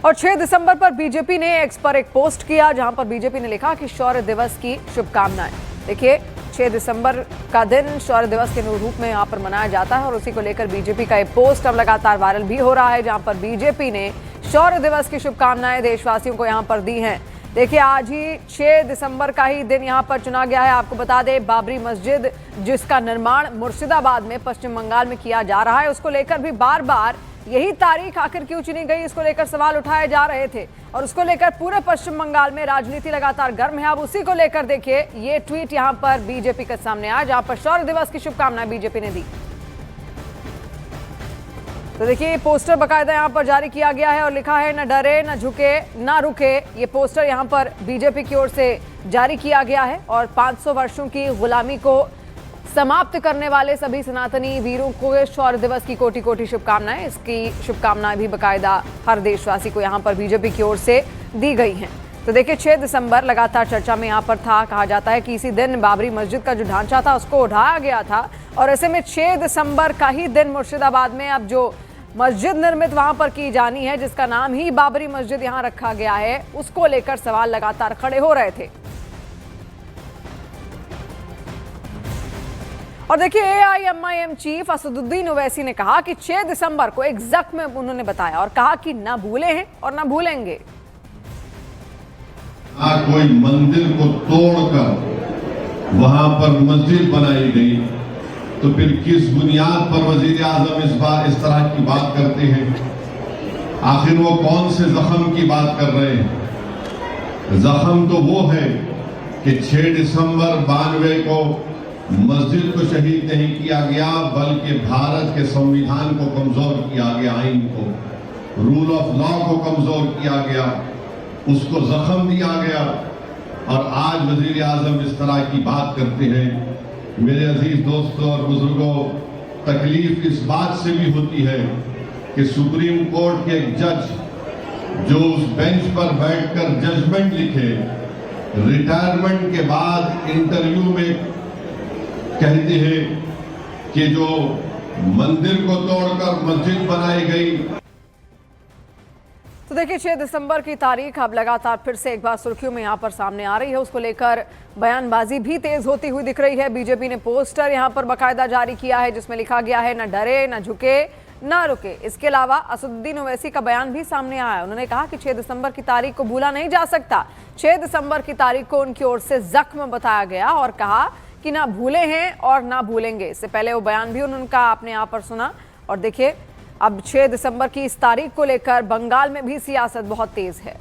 और 6 दिसंबर पर बीजेपी ने एक्स पर एक पोस्ट किया जहां पर बीजेपी ने लिखा कि शौर्य दिवस की शुभकामनाएं। देखिए 6 दिसंबर का दिन शौर्य दिवस के रूप में यहां पर मनाया जाता है और उसी को लेकर बीजेपी का एक पोस्ट अब लगातार वायरल भी हो रहा है, जहां पर बीजेपी ने शौर्य दिवस की शुभकामनाएं देशवासियों को यहां पर दी हैं। देखिए आज ही 6 दिसंबर का ही दिन यहां पर चुना गया है। आपको बता दें बाबरी मस्जिद जिसका निर्माण मुर्शिदाबाद में पश्चिम बंगाल में किया जा रहा है, उसको लेकर भी बार बार यही तारीख आखिर क्यों चुनी गई, इसको लेकर सवाल उठाए जा रहे थे और उसको लेकर पूरे पश्चिम बंगाल में राजनीति लगातार गर्म है। अब उसी को लेकर देखिए ये ट्वीट यहां पर बीजेपी के सामने आया, जहां पर शौर्य दिवस की शुभकामनाएं बीजेपी ने दी। तो देखिए पोस्टर बकायदा यहां पर जारी किया गया है और लिखा है न डरे न झुके न रुके। ये पोस्टर यहां पर बीजेपी की ओर से जारी किया गया है और 500 वर्षों की गुलामी को समाप्त करने वाले सभी सनातनी वीरों को शौर्य दिवस की कोटि कोटि शुभकामनाएं। इसकी शुभकामनाएं भी बकायदा हर देशवासी को यहां पर बीजेपी की ओर से दी गई हैं। तो देखिए 6 दिसंबर लगातार चर्चा में यहां पर था। कहा जाता है कि इसी दिन बाबरी मस्जिद का जो ढांचा था उसको उठाया गया था और ऐसे में 6 दिसंबर का ही दिन मुर्शिदाबाद में अब जो मस्जिद निर्मित वहां पर की जानी है, जिसका नाम ही बाबरी मस्जिद यहां रखा गया है, उसको लेकर सवाल लगातार खड़े हो रहे थे। और देखिए AIMIM चीफ असदुद्दीन ओवैसी ने कहा कि 6 दिसंबर को एक जख्म उन्होंने बताया और कहा कि ना भूले हैं और ना भूलेंगे। कोई मंदिर को तोड़कर वहां पर मस्जिद बनाई गई तो फिर किस बुनियाद पर वजीर आजम इस बार इस तरह की बात करते हैं? आखिर वो कौन से जख्म की बात कर रहे हैं? जख्म तो वो है कि 6 दिसंबर 92 को मस्जिद को शहीद नहीं किया गया, बल्कि भारत के संविधान को कमजोर किया गया, आइन को, रूल ऑफ लॉ को कमजोर किया गया, उसको जख्म दिया गया। और आज वजीर आजम इस तरह की बात करते हैं। मेरे अजीज दोस्तों और बुजुर्गों, तकलीफ इस बात से भी होती है कि सुप्रीम कोर्ट के एक जज जो उस बेंच पर बैठकर जजमेंट लिखे, रिटायरमेंट के बाद इंटरव्यू में कहते हैं कि जो मंदिर को तोड़कर मस्जिद बनाई गई। तो देखिए 6 दिसंबर की तारीख अब लगातार फिर से एक बार सुर्खियों में यहां पर सामने आ रही है। उसको लेकर बयानबाजी भी तेज होती हुई दिख रही है। बीजेपी ने पोस्टर यहां पर बकायदा जारी किया है जिसमें लिखा गया है न डरे न झुके न रुके। इसके अलावा असदुद्दीन ओवैसी का बयान भी सामने आया है। उन्होंने कहा कि 6 दिसंबर की तारीख को भूला नहीं जा सकता। 6 दिसंबर की तारीख को उनकी ओर से जख्म बताया गया और कहा कि ना भूले हैं और ना भूलेंगे। इससे पहले वो बयान भी उनका आपने यहाँ पर सुना। और देखिए अब 6 दिसंबर की इस तारीख को लेकर बंगाल में भी सियासत बहुत तेज है।